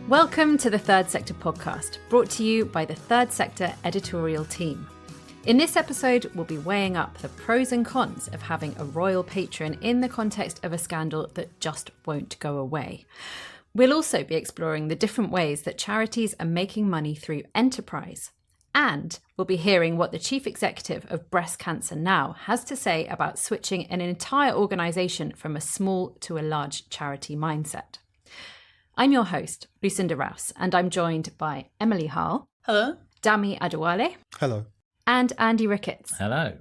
Welcome to the Third Sector podcast, brought to you by the Third Sector editorial team. In this episode, we'll be weighing up the pros and cons of having a royal patron in the context of a scandal that just won't go away. We'll also be exploring the different ways that charities are making money through enterprise. And we'll be hearing what the chief executive of Breast Cancer Now has to say about switching an entire organisation from a small to a large charity mindset. I'm your host, Lucinda Rouse, and I'm joined by Emily Harle. Hello. Dami Adewale. Hello. And Andy Ricketts. Hello.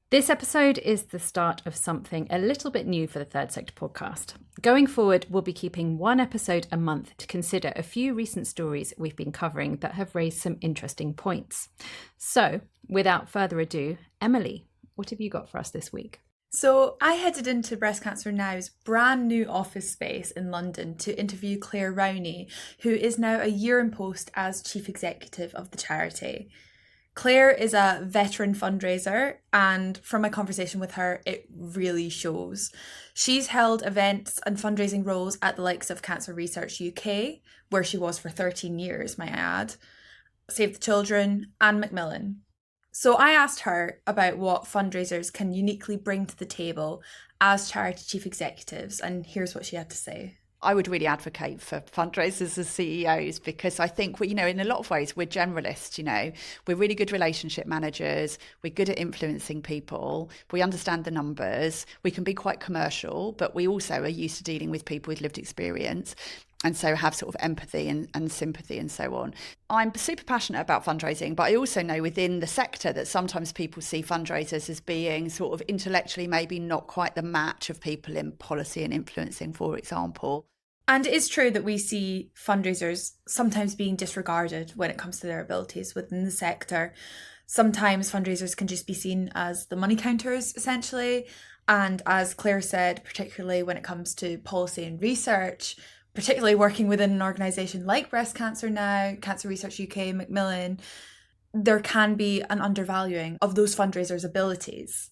This episode is the start of something a little bit new for the Third Sector podcast. Going forward, we'll be keeping one episode a month to consider a few recent stories we've been covering that have raised some interesting points. So, without further ado, Emily, what have you got for us this week? So I headed into Breast Cancer Now's brand new office space in London to interview Claire Rowney, who is now a year in post as chief executive of the charity. Claire is a veteran fundraiser, and from my conversation with her, it really shows. She's held events and fundraising roles at the likes of Cancer Research UK, where she was for 13 years, might I add, Save the Children and Macmillan. So I asked her about what fundraisers can uniquely bring to the table as charity chief executives, and here's what she had to say. I would really advocate for fundraisers as CEOs because I think, in a lot of ways, we're generalists, We're really good relationship managers. We're good at influencing people. We understand the numbers. We can be quite commercial, but we also are used to dealing with people with lived experience and so have sort of empathy and sympathy and so on. I'm super passionate about fundraising, but I also know within the sector that sometimes people see fundraisers as being sort of intellectually maybe not quite the match of people in policy and influencing, for example. And it is true that we see fundraisers sometimes being disregarded when it comes to their abilities within the sector. Sometimes fundraisers can just be seen as the money counters, essentially. And as Claire said, particularly when it comes to policy and research, particularly working within an organisation like Breast Cancer Now, Cancer Research UK, Macmillan, there can be an undervaluing of those fundraisers' abilities.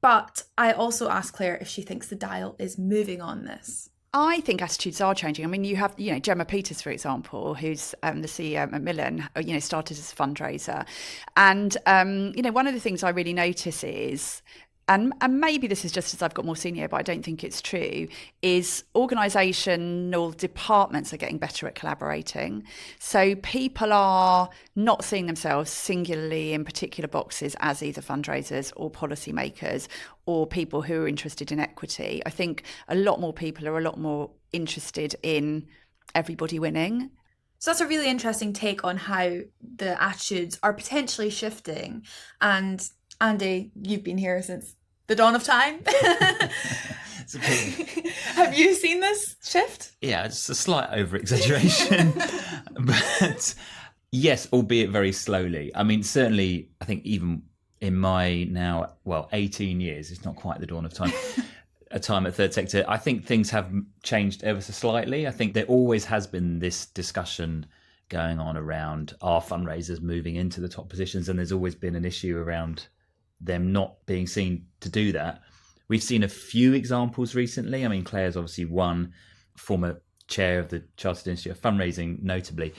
But I also asked Claire if she thinks the dial is moving on this. I think attitudes are changing. I mean, you have, Gemma Peters, for example, who's the CEO at Macmillan, started as a fundraiser. And, one of the things I really notice is, and maybe this is just as I've got more senior, but I don't think it's true, is organisational departments are getting better at collaborating. So people are not seeing themselves singularly in particular boxes as either fundraisers or policymakers or people who are interested in equity. I think a lot more people are a lot more interested in everybody winning. So that's a really interesting take on how the attitudes are potentially shifting. And Andy, you've been here since the dawn of time. Have you seen this shift? Yeah, it's a slight over-exaggeration. But yes, albeit very slowly. I mean, certainly, I think even in my now, 18 years, it's not quite the dawn of time, a time at Third Sector, I think things have changed ever so slightly. I think there always has been this discussion going on around are fundraisers moving into the top positions, and there's always been an issue around them not being seen to do that. We've seen a few examples recently. I mean, Claire's obviously one, former chair of the Chartered Institute of Fundraising, notably.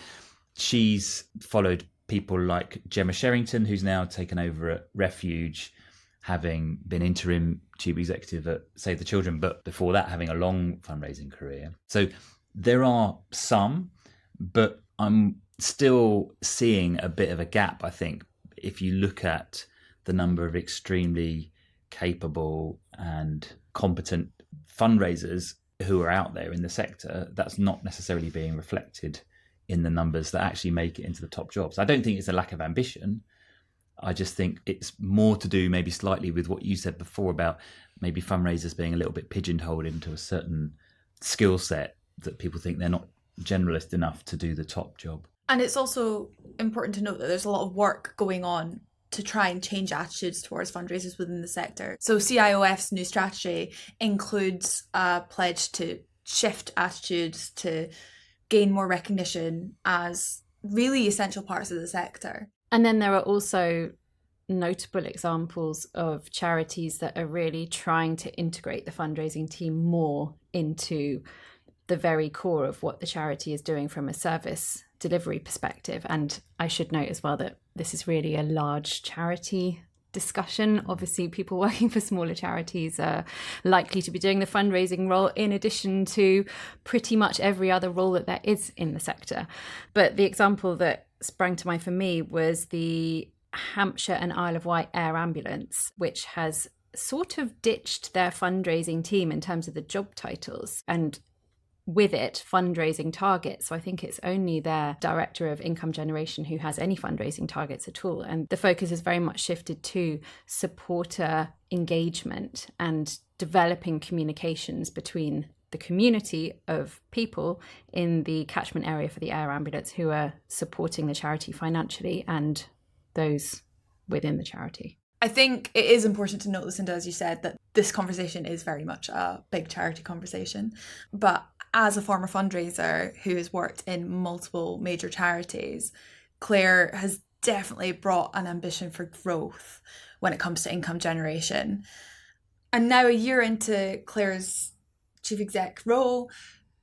She's followed people like Gemma Sherrington, who's now taken over at Refuge, having been interim chief executive at Save the Children, but before that having a long fundraising career. So there are some, but I'm still seeing a bit of a gap, I think, if you look at the number of extremely capable and competent fundraisers who are out there in the sector. That's not necessarily being reflected in the numbers that actually make it into the top jobs. I don't think it's a lack of ambition. I just think it's more to do maybe slightly with what you said before about maybe fundraisers being a little bit pigeonholed into a certain skill set that people think they're not generalist enough to do the top job. And it's also important to note that there's a lot of work going on to try and change attitudes towards fundraisers within the sector. So CIOF's new strategy includes a pledge to shift attitudes to gain more recognition as really essential parts of the sector. And then there are also notable examples of charities that are really trying to integrate the fundraising team more into the very core of what the charity is doing from a service delivery perspective. And I should note as well that this is really a large charity discussion. Obviously, people working for smaller charities are likely to be doing the fundraising role in addition to pretty much every other role that there is in the sector. But the example that sprang to mind for me was the Hampshire and Isle of Wight Air Ambulance, which has sort of ditched their fundraising team in terms of the job titles, and with it fundraising targets. So I think it's only their director of income generation who has any fundraising targets at all. And the focus has very much shifted to supporter engagement and developing communications between the community of people in the catchment area for the air ambulance who are supporting the charity financially and those within the charity. I think it is important to note, Lucinda, as you said, that this conversation is very much a big charity conversation. But as a former fundraiser who has worked in multiple major charities, Claire has definitely brought an ambition for growth when it comes to income generation. And now, a year into Claire's chief exec role,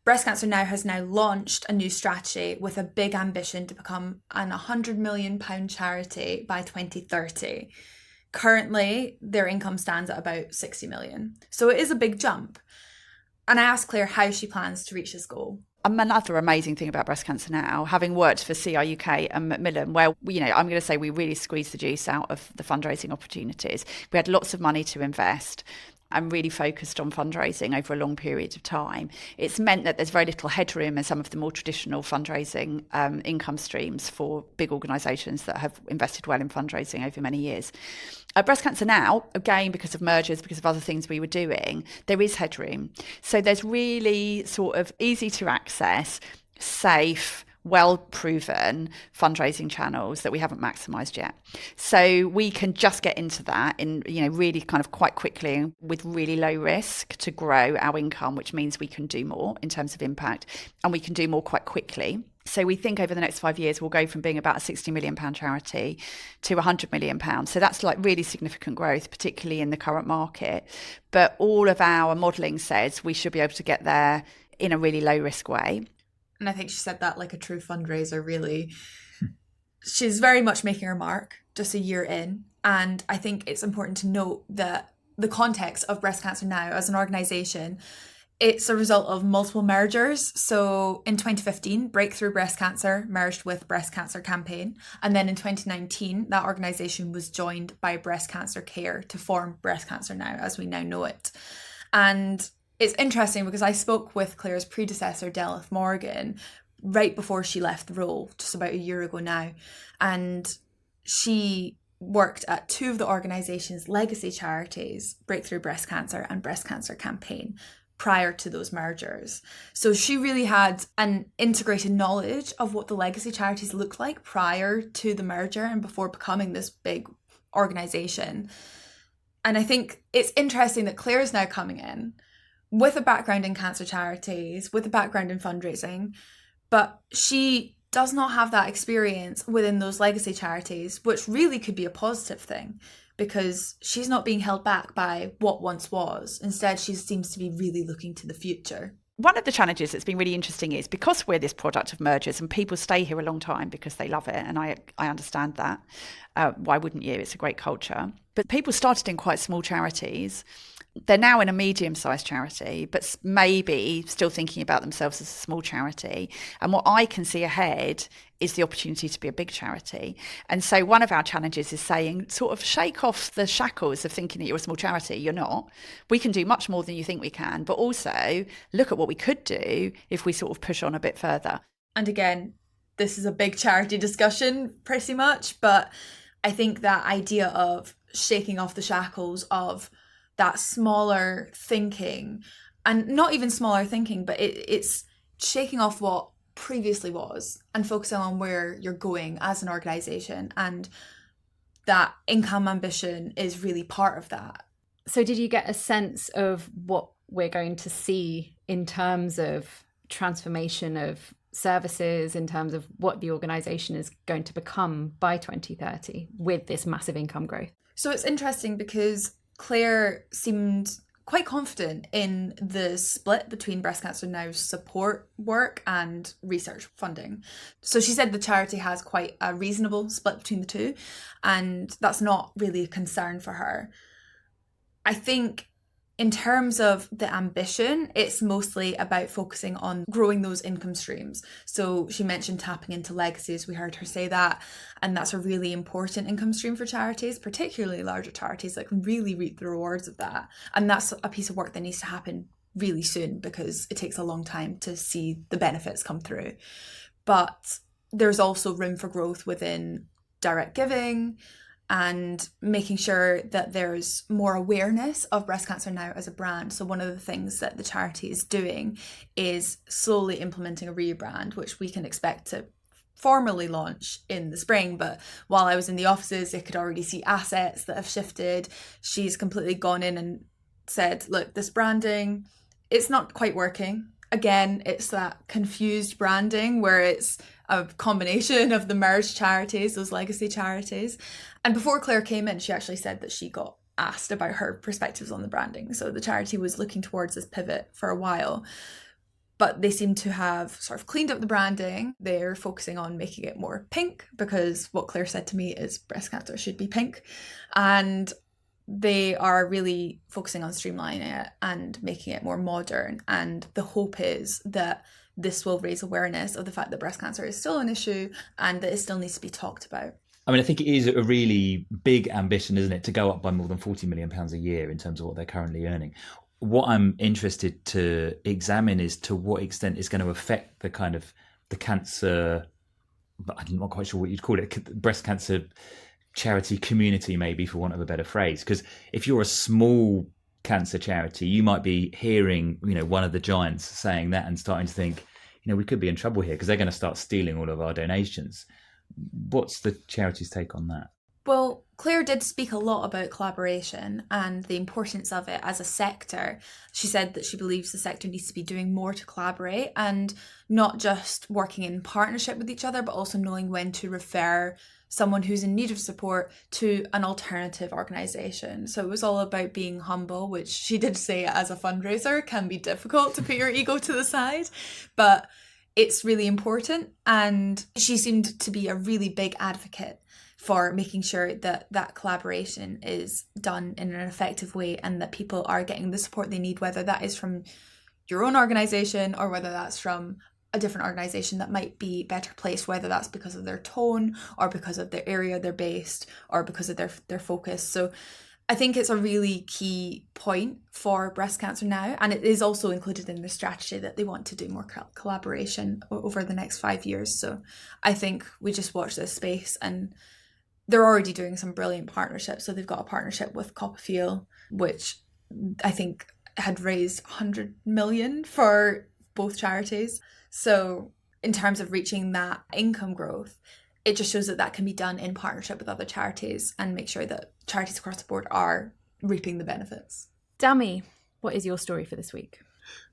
Breast Cancer Now has now launched a new strategy with a big ambition to become an £100 million charity by 2030. Currently, their income stands at about 60 million. So it is a big jump. And I asked Claire how she plans to reach this goal. Another amazing thing about Breast Cancer Now, having worked for CR UK and Macmillan, where, I'm going to say we really squeezed the juice out of the fundraising opportunities. We had lots of money to invest and really focused on fundraising over a long period of time. It's meant that there's very little headroom in some of the more traditional fundraising income streams for big organisations that have invested well in fundraising over many years. Breast Cancer Now, again, because of mergers, because of other things we were doing, there is headroom. So there's really sort of easy to access, safe, well-proven fundraising channels that we haven't maximised yet. So we can just get into that in, really kind of quite quickly with really low risk to grow our income, which means we can do more in terms of impact, and we can do more quite quickly. So we think over the next 5 years, we'll go from being about a £60 million charity to £100 million. So that's like really significant growth, particularly in the current market. But all of our modelling says we should be able to get there in a really low risk way. And I think she said that like a true fundraiser, really. She's very much making her mark just a year in. And I think it's important to note that the context of Breast Cancer Now as an organisation, it's a result of multiple mergers. So in 2015, Breakthrough Breast Cancer merged with Breast Cancer Campaign. And then in 2019, that organisation was joined by Breast Cancer Care to form Breast Cancer Now as we now know it. And it's interesting because I spoke with Claire's predecessor, Delith Morgan, right before she left the role, just about a year ago now. And she worked at two of the organisation's legacy charities, Breakthrough Breast Cancer and Breast Cancer Campaign, prior to those mergers. So she really had an integrated knowledge of what the legacy charities looked like prior to the merger and before becoming this big organisation. And I think it's interesting that Claire is now coming in with a background in cancer charities, with a background in fundraising, but she does not have that experience within those legacy charities, which really could be a positive thing because she's not being held back by what once was. Instead, she seems to be really looking to the future. One of the challenges that's been really interesting is because we're this product of mergers and people stay here a long time because they love it, and I understand that. Why wouldn't you? It's a great culture. But people started in quite small charities. They're now in a medium-sized charity, but maybe still thinking about themselves as a small charity. And what I can see ahead is the opportunity to be a big charity. And so one of our challenges is saying, sort of shake off the shackles of thinking that you're a small charity. You're not. We can do much more than you think we can, but also look at what we could do if we sort of push on a bit further. And again, this is a big charity discussion pretty much, but I think that idea of shaking off the shackles of that smaller thinking, and not even smaller thinking, but it's shaking off what previously was and focusing on where you're going as an organisation, and that income ambition is really part of that. So did you get a sense of what we're going to see in terms of transformation of services, in terms of what the organisation is going to become by 2030 with this massive income growth? So it's interesting because Claire seemed quite confident in the split between Breast Cancer Now's support work and research funding. So she said the charity has quite a reasonable split between the two, and that's not really a concern for her. I think in terms of the ambition, it's mostly about focusing on growing those income streams. So she mentioned tapping into legacies. We heard her say that. And that's a really important income stream for charities, particularly larger charities that can really reap the rewards of that. And that's a piece of work that needs to happen really soon because it takes a long time to see the benefits come through. But there's also room for growth within direct giving, and making sure that there's more awareness of Breast Cancer Now as a brand. So one of the things that the charity is doing is slowly implementing a rebrand, which we can expect to formally launch in the spring. But while I was in the offices, I could already see assets that have shifted. She's completely gone in and said, look, this branding, it's not quite working. Again, it's that confused branding where it's a combination of the merged charities, those legacy charities. And before Claire came in, she actually said that she got asked about her perspectives on the branding. So the charity was looking towards this pivot for a while, but they seem to have sort of cleaned up the branding. They're focusing on making it more pink because what Claire said to me is breast cancer should be pink. And they are really focusing on streamlining it and making it more modern. And the hope is that this will raise awareness of the fact that breast cancer is still an issue and that it still needs to be talked about. I mean, I think it is a really big ambition, isn't it, to go up by more than £40 million a year in terms of what they're currently earning. What I'm interested to examine is to what extent it's going to affect the kind of the cancer, but I'm not quite sure what you'd call it, breast cancer charity community, maybe, for want of a better phrase. Because if you're a small cancer charity, you might be hearing, one of the giants saying that and starting to think, we could be in trouble here because they're going to start stealing all of our donations. What's the charity's take on that? Well, Claire did speak a lot about collaboration and the importance of it as a sector. She said that she believes the sector needs to be doing more to collaborate and not just working in partnership with each other, but also knowing when to refer someone who's in need of support to an alternative organisation. So it was all about being humble, which she did say as a fundraiser can be difficult to put your ego to the side, but it's really important. And she seemed to be a really big advocate for making sure that that collaboration is done in an effective way and that people are getting the support they need, whether that is from your own organisation or whether that's from a different organisation that might be better placed, whether that's because of their tone or because of the area they're based or because of their focus. So I think it's a really key point for Breast Cancer Now, and it is also included in the strategy that they want to do more collaboration over the next 5 years. So I think we just watch this space, and they're already doing some brilliant partnerships. So they've got a partnership with Copperfield, which I think had raised 100 million for both charities. So in terms of reaching that income growth, it just shows that can be done in partnership with other charities and make sure that charities across the board are reaping the benefits. Dami, what is your story for this week?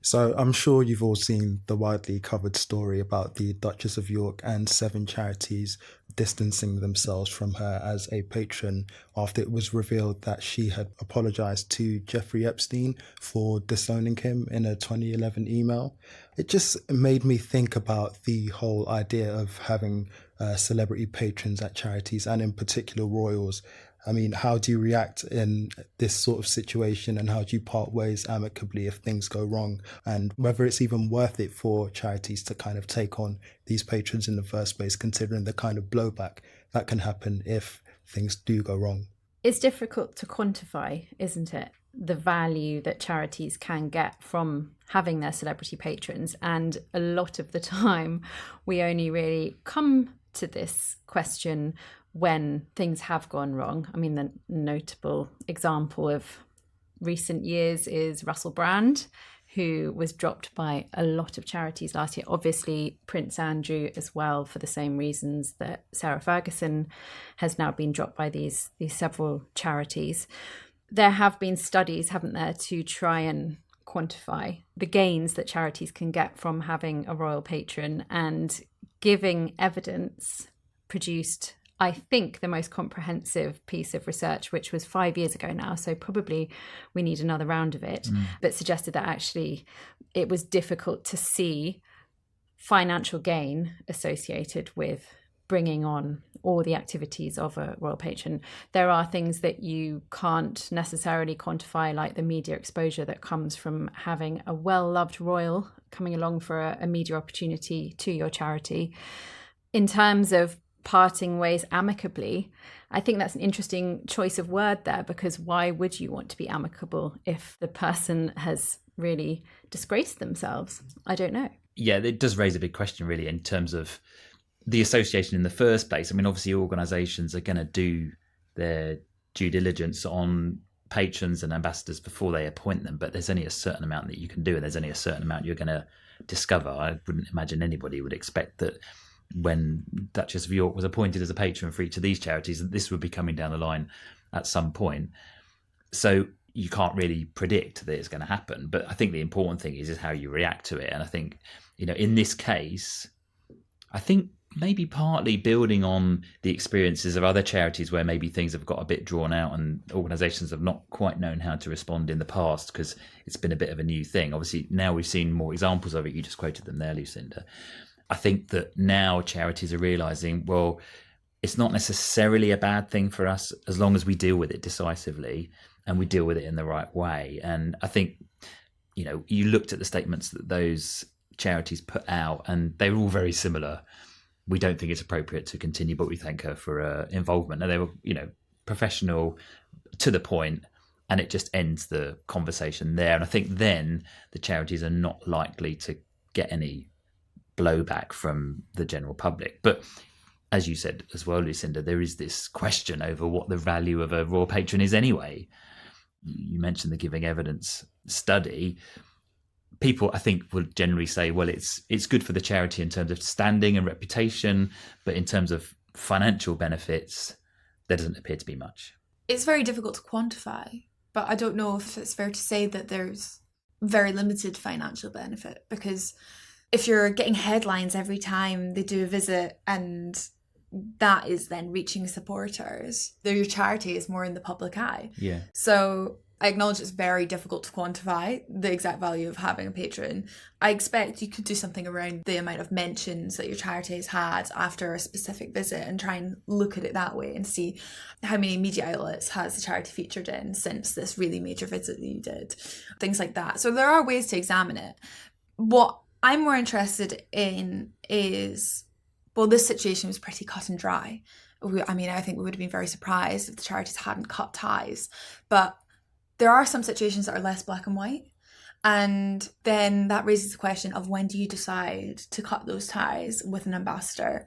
So I'm sure you've all seen the widely covered story about the Duchess of York and 7 charities distancing themselves from her as a patron after it was revealed that she had apologised to Jeffrey Epstein for disowning him in a 2011 email. It just made me think about the whole idea of having celebrity patrons at charities and in particular royals. I mean, how do you react in this sort of situation and how do you part ways amicably if things go wrong? And whether it's even worth it for charities to kind of take on these patrons in the first place, considering the kind of blowback that can happen if things do go wrong. It's difficult to quantify, isn't it? The value that charities can get from having their celebrity patrons. And a lot of the time, we only really come to this question when things have gone wrong. I mean, the notable example of recent years is Russell Brand, who was dropped by a lot of charities last year. Obviously, Prince Andrew as well, for the same reasons that Sarah Ferguson has now been dropped by these several charities. There have been studies, haven't there, to try and quantify the gains that charities can get from having a royal patron, and giving evidence produced I think, the most comprehensive piece of research, which was 5 years ago now, so probably we need another round of it, but suggested that actually it was difficult to see financial gain associated with bringing on all the activities of a royal patron. There are things that you can't necessarily quantify, like the media exposure that comes from having a well-loved royal coming along for a media opportunity to your charity. In terms of parting ways amicably, I think that's an interesting choice of word there, because why would you want to be amicable if the person has really disgraced themselves? I don't know. Yeah, it does raise a big question, really, in terms of the association in the first place. I mean, obviously, organisations are going to do their due diligence on patrons and ambassadors before they appoint them, but there's only a certain amount that you can do, and there's only a certain amount you're going to discover. I wouldn't imagine anybody would expect that when Duchess of York was appointed as a patron for each of these charities, that this would be coming down the line at some point. So you can't really predict that it's going to happen. But I think the important thing is how you react to it. And I think, in this case, I think maybe partly building on the experiences of other charities where maybe things have got a bit drawn out and organisations have not quite known how to respond in the past because it's been a bit of a new thing. Obviously, now we've seen more examples of it. You just quoted them there, Lucinda. I think that now charities are realising, well, it's not necessarily a bad thing for us as long as we deal with it decisively and we deal with it in the right way. And I think, you looked at the statements that those charities put out and they were all very similar. We don't think it's appropriate to continue, but we thank her for her involvement. And they were, professional, to the point, and it just ends the conversation there. And I think then the charities are not likely to get any blowback from the general public. But as you said as well, Lucinda, there is this question over what the value of a royal patron is anyway. You mentioned the Giving Evidence study. People, I think, would generally say, well, it's good for the charity in terms of standing and reputation, but in terms of financial benefits, there doesn't appear to be much. It's very difficult to quantify, but I don't know if it's fair to say that there's very limited financial benefit, because if you're getting headlines every time they do a visit and that is then reaching supporters, your charity is more in the public eye. Yeah. So I acknowledge it's very difficult to quantify the exact value of having a patron. I expect you could do something around the amount of mentions that your charity has had after a specific visit and try and look at it that way and see how many media outlets has the charity featured in since this really major visit that you did. Things like that. So there are ways to examine it. What I'm more interested in is, well, this situation was pretty cut and dry. I think we would have been very surprised if the charities hadn't cut ties. But there are some situations that are less black and white. And then that raises the question of, when do you decide to cut those ties with an ambassador?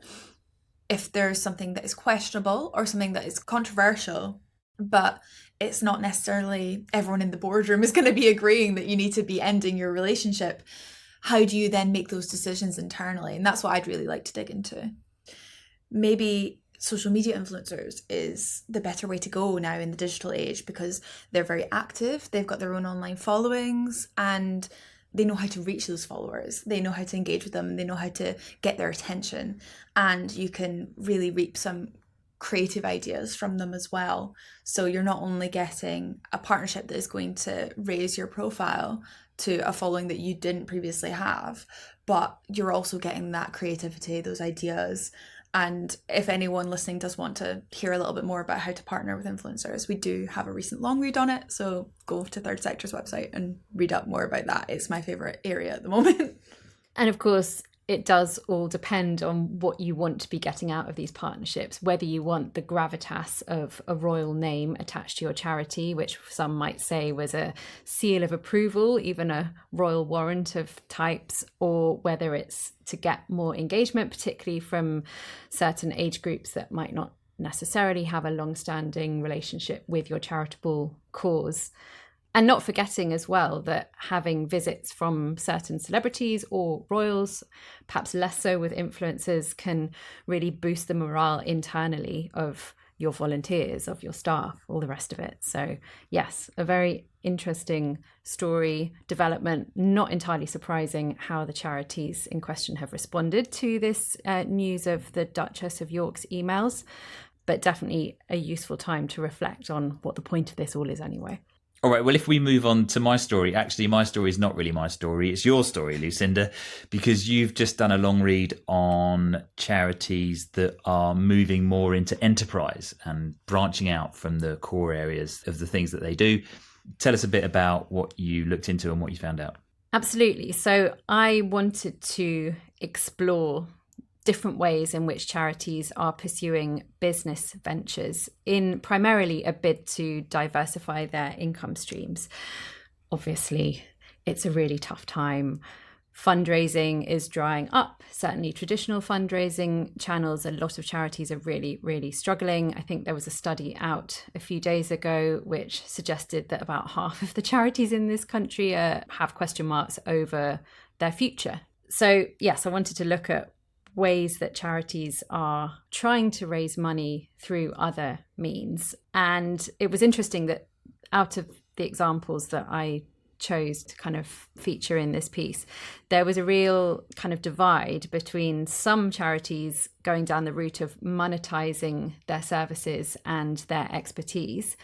If there's something that is questionable or something that is controversial, but it's not necessarily everyone in the boardroom is going to be agreeing that you need to be ending your relationship, how do you then make those decisions internally? And that's what I'd really like to dig into. Maybe social media influencers is the better way to go now in the digital age, because they're very active, they've got their own online followings, and they know how to reach those followers. They know how to engage with them, they know how to get their attention, and you can really reap some creative ideas from them as well. So you're not only getting a partnership that is going to raise your profile to a following that you didn't previously have, but you're also getting that creativity, those ideas. And if anyone listening does want to hear a little bit more about how to partner with influencers, we do have a recent long read on it. So go to Third Sector's website and read up more about that. It's my favourite area at the moment. And of course, it does all depend on what you want to be getting out of these partnerships, whether you want the gravitas of a royal name attached to your charity, which some might say was a seal of approval, even a royal warrant of types, or whether it's to get more engagement, particularly from certain age groups that might not necessarily have a long-standing relationship with your charitable cause. And not forgetting as well that having visits from certain celebrities or royals, perhaps less so with influencers, can really boost the morale internally of your volunteers, of your staff, all the rest of it. So yes, a very interesting story development. Not entirely surprising how the charities in question have responded to this news of the Duchess of York's emails. but definitely a useful time to reflect on what the point of this all is anyway. All right, well, if we move on to my story, actually, my story is not really my story. It's your story, Lucinda, because you've just done a long read on charities that are moving more into enterprise and branching out from the core areas of the things that they do. Tell us a bit about what you looked into and what you found out. Absolutely. So I wanted to explore different ways in which charities are pursuing business ventures in primarily a bid to diversify their income streams. Obviously, it's a really tough time. Fundraising is drying up. Certainly traditional fundraising channels, a lot of charities are really, really struggling. I think there was a study out a few days ago which suggested that about half of the charities in this country have question marks over their future. So yes, I wanted to look at ways that charities are trying to raise money through other means. And it was interesting that out of the examples that I chose to kind of feature in this piece, there was a real kind of divide between some charities going down the route of monetizing their services and their expertise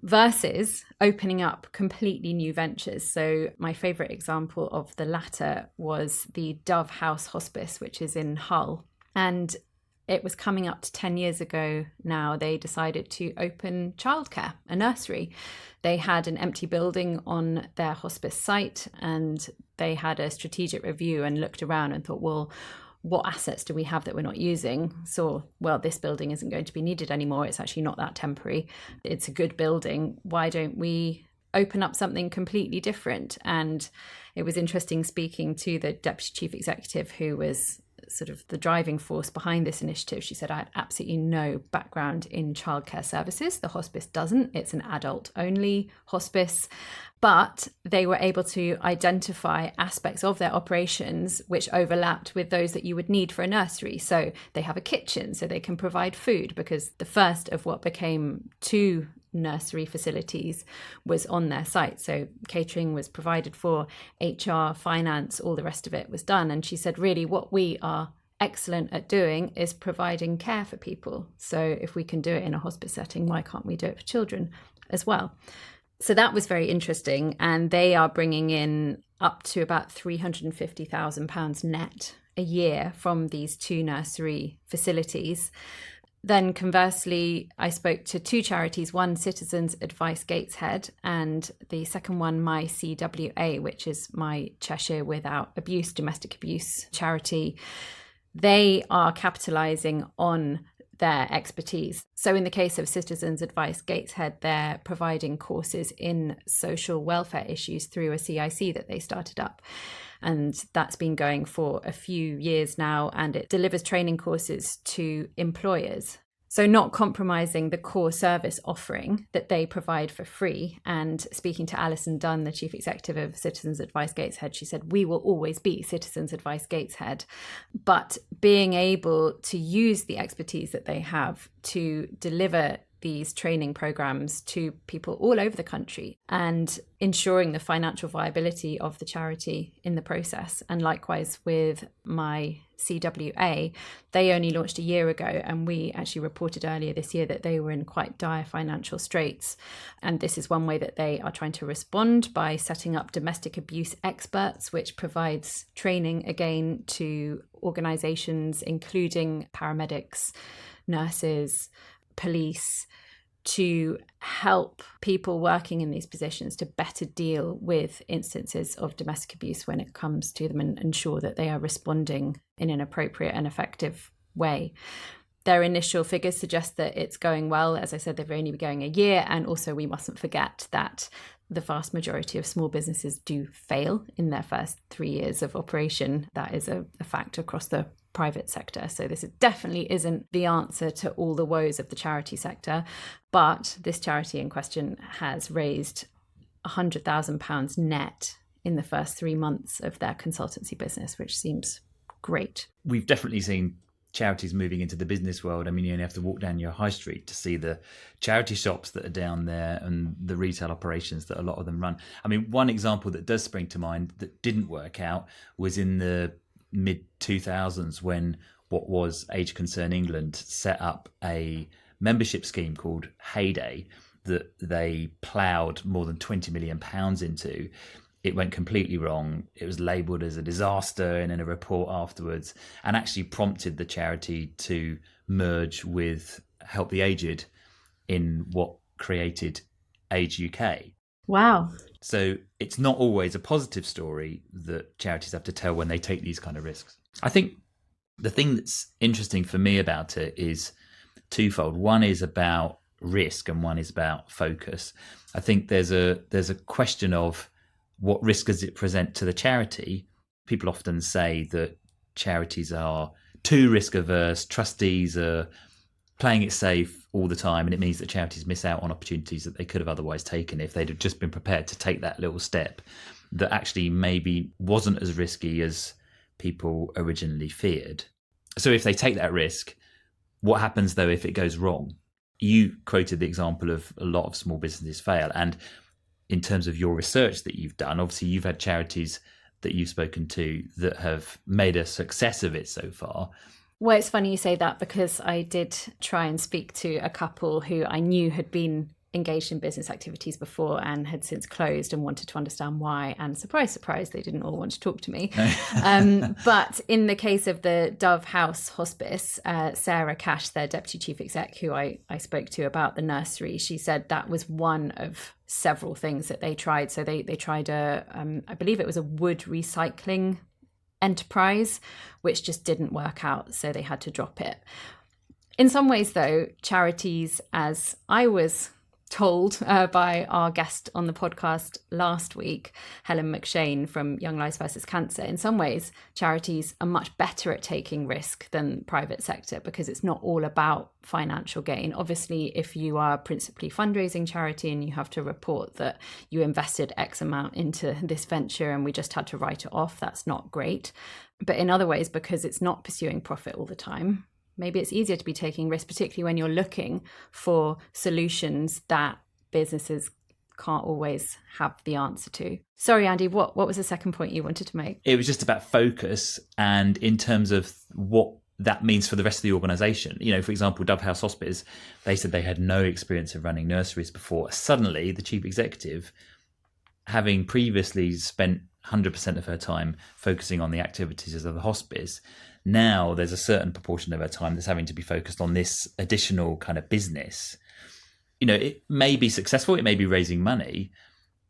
versus opening up completely new ventures. So my favourite example of the latter was the Dove House Hospice, which is in Hull. And it was coming up to 10 years ago now, they decided to open childcare, a nursery. They had an empty building on their hospice site, and they had a strategic review and looked around and thought, well, what assets do we have that we're not using? So, well, this building isn't going to be needed anymore. It's actually not that temporary. It's a good building. Why don't we open up something completely different? And it was interesting speaking to the Deputy Chief Executive, who was sort of the driving force behind this initiative. She said, I had absolutely no background in childcare services. The hospice doesn't. It's an adult-only hospice. But they were able to identify aspects of their operations which overlapped with those that you would need for a nursery. So they have a kitchen, so they can provide food, because the first of what became 2 nursery facilities was on their site. So catering was provided for, HR, finance, all the rest of it was done. And she said, really, what we are excellent at doing is providing care for people. So if we can do it in a hospice setting, why can't we do it for children as well? So that was very interesting. And they are bringing in up to about £350,000 net a year from these 2 nursery facilities. Then conversely, I spoke to 2 charities, one Citizens Advice Gateshead, and the second one, My CWA, which is My Cheshire Without Abuse, domestic abuse charity. They are capitalising on their expertise. So in the case of Citizens Advice Gateshead, they're providing courses in social welfare issues through a CIC that they started up. And that's been going for a few years now, and it delivers training courses to employers. So not compromising the core service offering that they provide for free. And speaking to Alison Dunn, the Chief Executive of Citizens Advice Gateshead, she said, we will always be Citizens Advice Gateshead. But being able to use the expertise that they have to deliver these training programs to people all over the country and ensuring the financial viability of the charity in the process. And likewise with My CWA, they only launched a year ago, and we actually reported earlier this year that they were in quite dire financial straits. And this is one way that they are trying to respond, by setting up domestic abuse experts, which provides training again to organisations, including paramedics, nurses, police, to help people working in these positions to better deal with instances of domestic abuse when it comes to them, and ensure that they are responding in an appropriate and effective way. Their initial figures suggest that it's going well. As I said, they've only been going a year, and also we mustn't forget that the vast majority of small businesses do fail in their first 3 years of operation. That is a fact across the private sector. So this definitely isn't the answer to all the woes of the charity sector. But this charity in question has raised £100,000 net in the first 3 months of their consultancy business, which seems great. We've definitely seen charities moving into the business world. I mean, you only have to walk down your high street to see the charity shops that are down there and the retail operations that a lot of them run. I mean, one example that does spring to mind that didn't work out was in the mid-2000s when what was Age Concern England set up a membership scheme called Heyday that they ploughed more than £20 million into. It went completely wrong. It was labelled as a disaster and in a report afterwards, and actually prompted the charity to merge with Help the Aged in what created Age UK. Wow. So it's not always a positive story that charities have to tell when they take these kind of risks. I think the thing that's interesting for me about it is twofold. One is about risk and one is about focus. I think there's a question of what risk does it present to the charity. People often say that charities are too risk averse, trustees are playing it safe all the time, and it means that charities miss out on opportunities that they could have otherwise taken if they'd have just been prepared to take that little step that actually maybe wasn't as risky as people originally feared. So if they take that risk, what happens though if it goes wrong? You quoted the example of a lot of small businesses fail, and in terms of your research that you've done, obviously you've had charities that you've spoken to that have made a success of it so far. Well, it's funny you say that, because I did try and speak to a couple who I knew had been engaged in business activities before and had since closed, and wanted to understand why. And surprise, surprise, they didn't all want to talk to me. But in the case of the Dove House Hospice, Sarah Cash, their deputy chief exec, who I spoke to about the nursery, she said that was one of several things that they tried. So they tried I believe it was a wood recycling enterprise, which just didn't work out. So they had to drop it. In some ways, though, charities, as I was told by our guest on the podcast last week, Helen McShane from Young Lives vs Cancer, in some ways charities are much better at taking risk than private sector, because it's not all about financial gain. Obviously, if you are principally fundraising charity and you have to report that you invested X amount into this venture and we just had to write it off, that's not great. But in other ways, because it's not pursuing profit all the time, maybe it's easier to be taking risks, particularly when you're looking for solutions that businesses can't always have the answer to. Sorry, Andy, what was the second point you wanted to make? It was just about focus, and in terms of what that means for the rest of the organisation. You know, for example, Dove House Hospice, they said they had no experience of running nurseries before. Suddenly, the chief executive, having previously spent 100% of her time focusing on the activities of the hospice, now there's a certain proportion of her time that's having to be focused on this additional kind of business. You know, it may be successful, it may be raising money,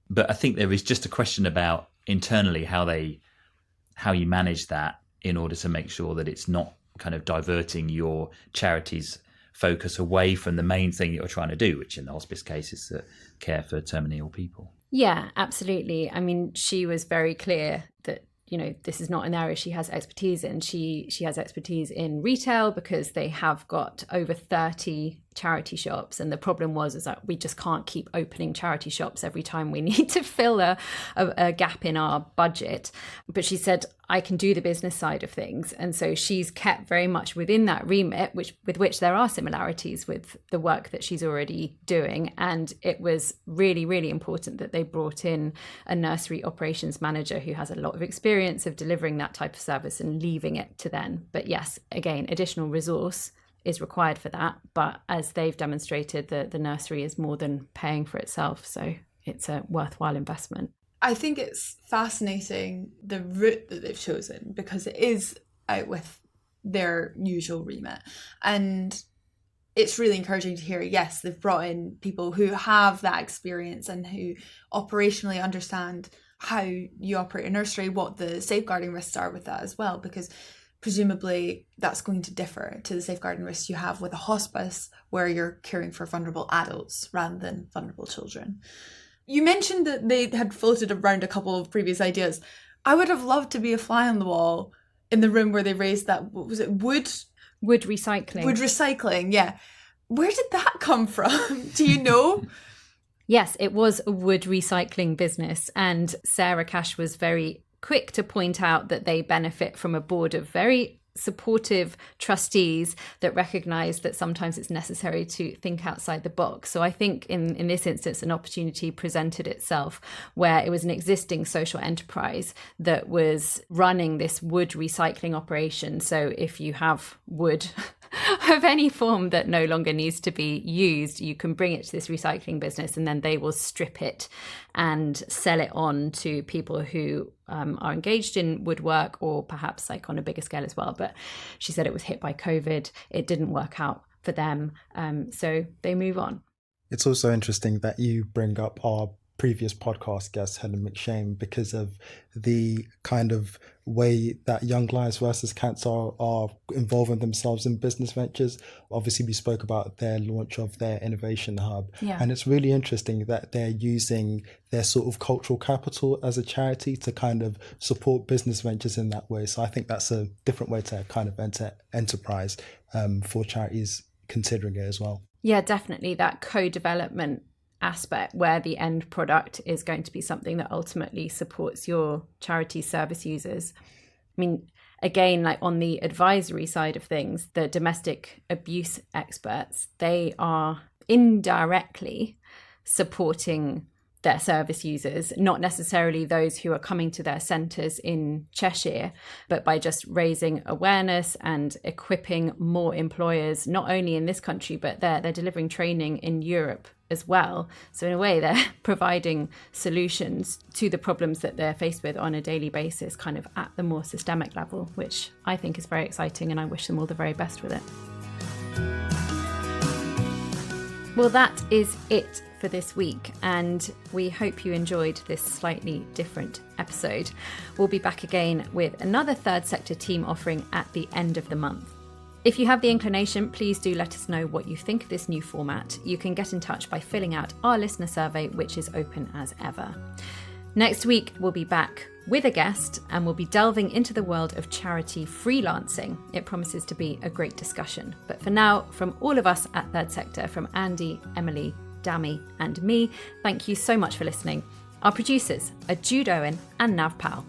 but I think there is just a question about internally how you manage that in order to make sure that it's not kind of diverting your charity's focus away from the main thing you're trying to do, which in the hospice case is to care for terminally ill people. Yeah, absolutely. I mean, she was very clear that, you know, this is not an area she has expertise in. She has expertise in retail because they have got over 30 charity shops. And the problem is that we just can't keep opening charity shops every time we need to fill a gap in our budget. But she said, I can do the business side of things. And so she's kept very much within that remit, with which there are similarities with the work that she's already doing. And it was really, really important that they brought in a nursery operations manager who has a lot of experience of delivering that type of service and leaving it to them. But yes, again, additional resource is required for that. But as they've demonstrated, the nursery is more than paying for itself. So it's a worthwhile investment. I think it's fascinating the route that they've chosen, because it is out with their usual remit. And it's really encouraging to hear, yes, they've brought in people who have that experience and who operationally understand how you operate a nursery, what the safeguarding risks are with that as well, because presumably that's going to differ to the safeguarding risks you have with a hospice where you're caring for vulnerable adults rather than vulnerable children. You mentioned that they had floated around a couple of previous ideas. I would have loved to be a fly on the wall in the room where they raised that, what was it, wood recycling. Wood recycling, yeah. Where did that come from? Do you know? Yes, it was a wood recycling business, and Sarah Cash was very quick to point out that they benefit from a board of very supportive trustees that recognise that sometimes it's necessary to think outside the box. So I think in this instance, an opportunity presented itself where it was an existing social enterprise that was running this wood recycling operation. So if you have wood of any form that no longer needs to be used, you can bring it to this recycling business, and then they will strip it and sell it on to people who are engaged in woodwork, or perhaps like on a bigger scale as well. But she said it was hit by COVID. It didn't work out for them. So they move on. It's also interesting that you bring up our previous podcast guest, Helen McShane, because of the kind of way that Young Lives versus Cancer are involving themselves in business ventures. Obviously, we spoke about their launch of their innovation hub. Yeah. And it's really interesting that they're using their sort of cultural capital as a charity to kind of support business ventures in that way. So I think that's a different way to kind of enter enterprise for charities considering it as well. Yeah, definitely. That co-development aspect where the end product is going to be something that ultimately supports your charity service users. I mean, again, like on the advisory side of things, the domestic abuse experts, they are indirectly supporting their service users, not necessarily those who are coming to their centres in Cheshire, but by just raising awareness and equipping more employers, not only in this country, but they're delivering training in Europe as well. So in a way, they're providing solutions to the problems that they're faced with on a daily basis, kind of at the more systemic level, which I think is very exciting, and I wish them all the very best with it. Well, that is it for this week, and we hope you enjoyed this slightly different episode. We'll be back again with another third sector team offering at the end of the month. If you have the inclination, please do let us know what you think of this new format. You can get in touch by filling out our listener survey, which is open as ever. Next week, we'll be back with a guest, and we'll be delving into the world of charity freelancing. It promises to be a great discussion. But for now, from all of us at Third Sector, from Andy, Emily, Dami and me, thank you so much for listening. Our producers are Jude Owen and Nav Powell.